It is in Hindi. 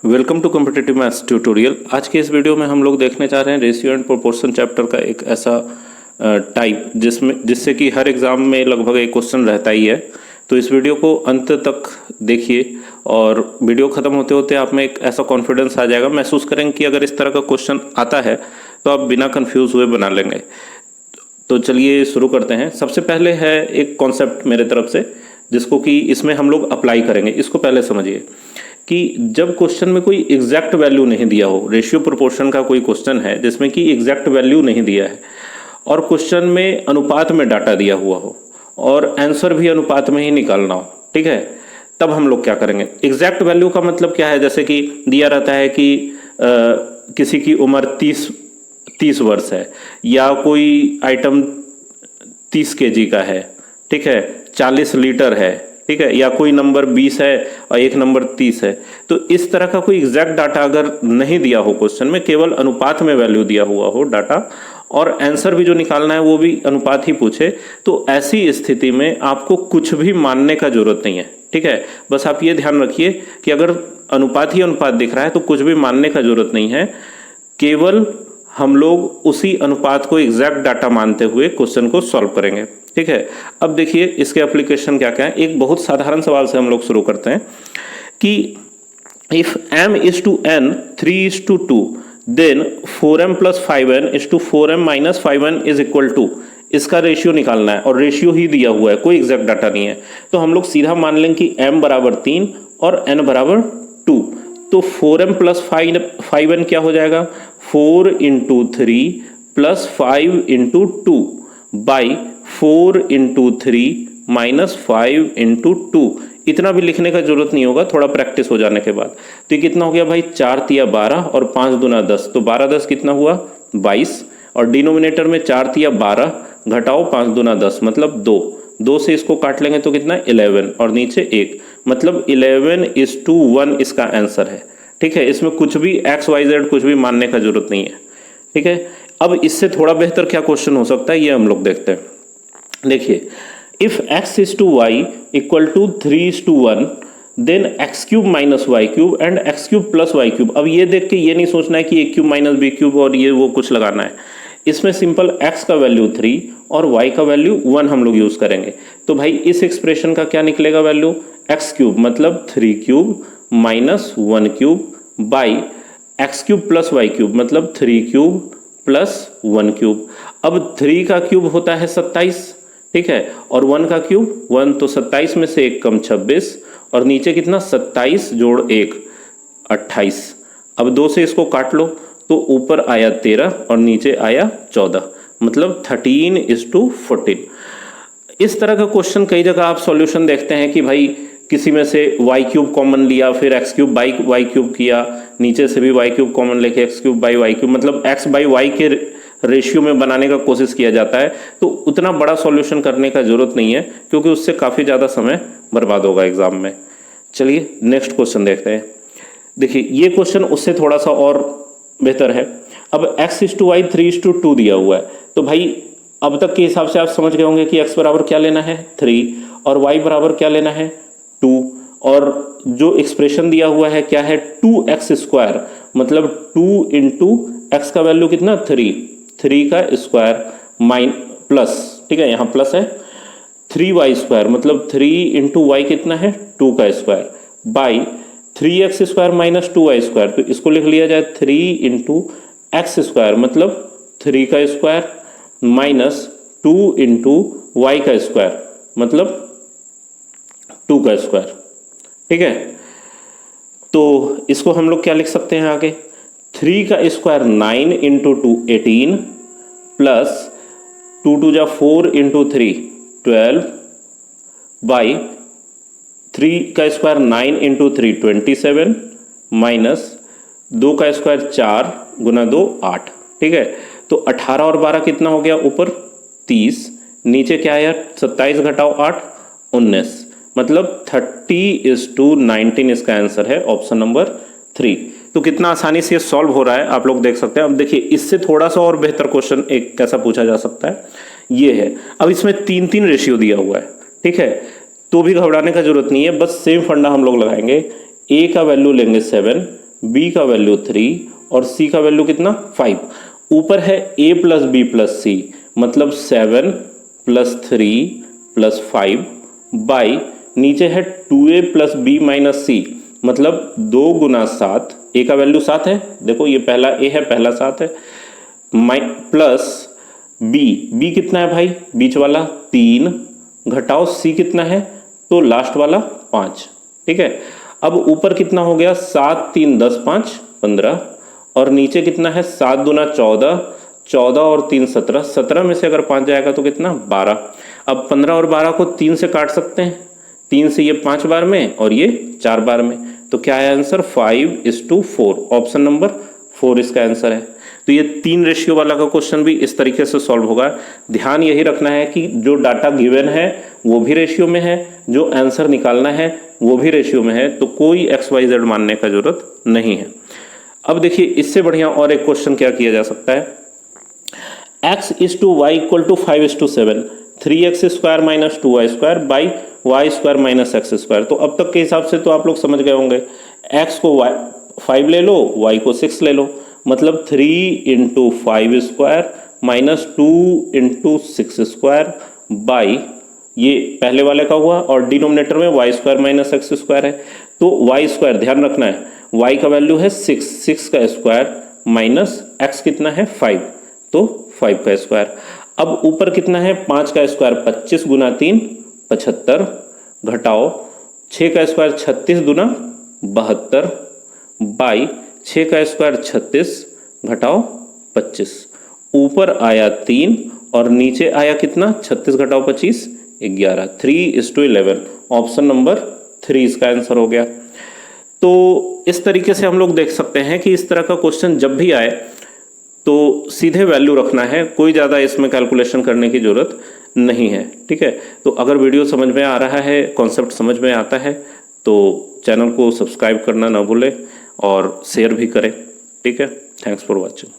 Welcome to competitive maths tutorial. आज के इस वीडियो में हम लोग देखने जा रहे हैं रेशियो एंड प्रोपोर्शन चैप्टर का एक ऐसा टाइप जिससे कि हर एग्ज़ाम में लगभग एक क्वेश्चन रहता ही है। तो इस वीडियो को अंत तक देखिए और वीडियो ख़त्म होते होते आप में एक ऐसा कॉन्फिडेंस आ जाएगा, महसूस करेंगे कि अगर इस तरह का क्वेश्चन आता है तो आप बिना कन्फ्यूज़ हुए बना लेंगे। तो चलिए शुरू करते हैं। सबसे पहले है एक कॉन्सेप्ट मेरे तरफ से जिसको कि इसमें हम लोग अप्लाई करेंगे। इसको पहले समझिए कि जब क्वेश्चन में कोई एग्जैक्ट वैल्यू नहीं दिया हो, रेशियो प्रोपोर्शन का कोई क्वेश्चन है जिसमें कि एग्जैक्ट वैल्यू नहीं दिया है और क्वेश्चन में अनुपात में डाटा दिया हुआ हो और आंसर भी अनुपात में ही निकालना हो, ठीक है, तब हम लोग क्या करेंगे। एग्जैक्ट वैल्यू का मतलब क्या है, जैसे कि दिया रहता है कि किसी की उम्र 30 वर्ष है या कोई आइटम 30 kg का है, ठीक है, 40 लीटर है, ठीक है, या कोई नंबर 20 है और एक नंबर 30 है। तो इस तरह का कोई एग्जैक्ट डाटा अगर नहीं दिया हो क्वेश्चन में, केवल अनुपात में वैल्यू दिया हुआ हो डाटा और आंसर भी जो निकालना है वो भी अनुपात ही पूछे, तो ऐसी स्थिति में आपको कुछ भी मानने का जरूरत नहीं है, ठीक है। बस आप ये ध्यान रखिए कि अगर अनुपात ही अनुपात दिख रहा है तो कुछ भी मानने का जरूरत नहीं है, केवल हम लोग उसी अनुपात को एग्जैक्ट डाटा मानते हुए क्वेश्चन को सॉल्व करेंगे, ठीक है। अब देखिए इसके एप्लीकेशन क्या क्या है। एक बहुत साधारण सवाल से हम लोग शुरू करते हैं कि if m is to n 3 is to 2 then 4m plus 5n is to 4m minus 5n is equal to, इसका रेशियो निकालना है और रेशियो ही दिया हुआ है, कोई एग्जैक्ट डाटा नहीं है। तो हम लोग सीधा मान लें कि m बराबर 3 और n बराबर 2। तो 4m प्लस 5n क्या हो जाएगा, 4 into 3 plus 5 into 2 by 4 into 3 minus 5 into 2। इतना भी लिखने का जरूरत नहीं होगा, थोड़ा प्रैक्टिस हो जाने के बाद। तो ये कितना हो गया भाई, 4 तिया 12 और 5 दूना 10, तो 12 10 कितना हुआ 22, और डिनोमिनेटर में 4 तिया 12 घटाओ 5 दूना 10 मतलब 2 से इसको काट लेंगे तो कितना 11 और नीचे 1, मतलब 11:1 इसका आंसर है, ठीक है। इसमें कुछ भी एक्स वाई जेड कुछ भी मानने का जरूरत नहीं है, ठीक है। अब इससे थोड़ा बेहतर क्या क्वेश्चन हो सकता है ये हम लोग देखते हैं। देखिए, if x is to y equal to 3:1 then x cube minus y cube and x cube plus y cube. अब ये देख के ये नहीं सोचना है कि a cube minus b cube और ये वो कुछ लगाना है। इसमें सिंपल x का वैल्यू 3 और y का वैल्यू 1 हम लोग यूज करेंगे। तो भाई इस एक्सप्रेशन का क्या निकलेगा वैल्यू, x क्यूब मतलब 3 cube minus 1 cube by x cube plus y cube मतलब 3 क्यूब प्लस 1 क्यूब। अब 3 का क्यूब होता है 27, ठीक है, और 1 का क्यूब 1, तो 27 में से 1 कम 26 और नीचे कितना 27 जोड़ 1 28। अब 2 से इसको काट लो तो ऊपर आया 13 और नीचे आया 14, मतलब 13:14। इस तरह का क्वेश्चन कई जगह आप सॉल्यूशन देखते हैं कि भाई किसी में से वाई क्यूब कॉमन लिया, फिर x cube by y cube किया, नीचे से भी वाई क्यूब कॉमन लेके x cube by y cube, मतलब एक्स बाई वाई के रेशियो में बनाने का कोशिश किया जाता है। तो उतना बड़ा सॉल्यूशन करने का जरूरत नहीं है क्योंकि उससे काफ़ी ज़्यादा समय बर्बाद होगा एग्जाम में। चलिए नेक्स्ट क्वेश्चन देखते हैं। देखिए ये क्वेश्चन उससे थोड़ा सा और बेहतर है। अब x इज टू वाई 3:2 दिया हुआ है, तो भाई अब तक के हिसाब से आप समझ गए होंगे कि x बराबर क्या लेना है 3 और y बराबर क्या लेना है 2, और जो एक्सप्रेशन दिया हुआ है क्या है 2x², मतलब 2 इंटू एक्स का वैल्यू कितना 3 का स्क्वायर माइन प्लस, ठीक है, यहाँ प्लस है 3y² मतलब 3 इंटू वाई कितना है 2 का square by 3x² minus 2y², तो इसको लिख लिया जाए 3 इंटू x² मतलब 3 का स्क्वायर माइनस 2 इंटू वाई का स्क्वायर मतलब 2 का स्क्वायर, ठीक है। तो इसको हम लोग क्या लिख सकते हैं आगे, 3 का स्क्वायर 9 इंटू 2 18 प्लस 2 2 जा 4 इंटू 3 12 बाई 3 का स्क्वायर 9 इंटू 3 27 माइनस 2 का स्क्वायर 4 गुना 2 8, ठीक है। तो 18 और 12 कितना हो गया, ऊपर 30, नीचे क्या आया 27 घटाओ 8 19, मतलब 30:19 इसका आंसर है, ऑप्शन नंबर 3। तो कितना आसानी से ये सॉल्व हो रहा है आप लोग देख सकते हैं। अब देखिए इससे थोड़ा सा और बेहतर क्वेश्चन एक कैसा पूछा जा सकता है, ये है। अब इसमें 3 रेशियो दिया हुआ है, ठीक है, तो भी घबराने का जरूरत नहीं है, बस सेम फंडा हम लोग लगाएंगे। ए का वैल्यू लेंगे 7, बी का वैल्यू 3 और सी का वैल्यू कितना 5। ऊपर है a प्लस बी प्लस सी, मतलब 7 प्लस 3 प्लस 5 बाई नीचे है 2a प्लस बी माइनस सी, मतलब 2 गुना 7, a का वैल्यू 7 है, देखो ये पहला a है, पहला 7 है, प्लस b कितना है भाई, बीच वाला 3 घटाओ c कितना है, तो लास्ट वाला 5। ठीक है, अब ऊपर कितना हो गया 7 3 10 5 15 और नीचे कितना है 7 दूना 14, 14 और 3 17, 17 में से अगर 5 जाएगा तो कितना 12। अब 15 और 12 को 3 से काट सकते हैं, 3 से ये 5 बार में और ये 4 बार में, तो क्या है आंसर 5:4। ऑप्शन नंबर 4 इसका आंसर है। तो ये 3 रेशियो वाला का क्वेश्चन भी इस तरीके से सॉल्व होगा। ध्यान यही रखना है कि जो डाटा गिवन है वो भी रेशियो में है, जो आंसर निकालना है वो भी रेशियो में है, तो कोई XYZ मानने का जरूरत नहीं है। अब देखिए इससे बढ़िया और एक क्वेश्चन क्या किया जा सकता है, x/y = 5:7, 3x² minus 2y² by y² minus x²। तो अब तक के हिसाब से तो आप लोग समझ गए होंगे, x को 5 ले लो, y को 6 ले लो, मतलब 3 × 5² माइनस 2 × 6² बाई ये पहले वाले का हुआ और डिनोमिनेटर में y² माइनस x² है, तो y² ध्यान रखना है, y का वैल्यू है 6 का स्क्वायर माइनस x कितना है 5, तो 5 का स्क्वायर। अब ऊपर कितना है 5 का स्क्वायर 25 गुना 3 75 घटाओ 6 का स्क्वायर 36 दूना 72 बाई 6 का स्क्वायर 36 घटाओ 25, ऊपर आया 3 और नीचे आया कितना 36 घटाओ 25 11, 3:11। ऑप्शन नंबर 3 इसका आंसर हो गया। तो इस तरीके से हम लोग देख सकते हैं कि इस तरह का क्वेश्चन जब भी आए तो सीधे वैल्यू रखना है, कोई ज़्यादा इसमें कैलकुलेशन करने की ज़रूरत नहीं है। ठीक है, तो अगर वीडियो समझ में आ रहा है, कॉन्सेप्ट समझ में आता है, तो चैनल को सब्सक्राइब करना ना भूलें और शेयर भी करें। ठीक है, थैंक्स फॉर वॉचिंग।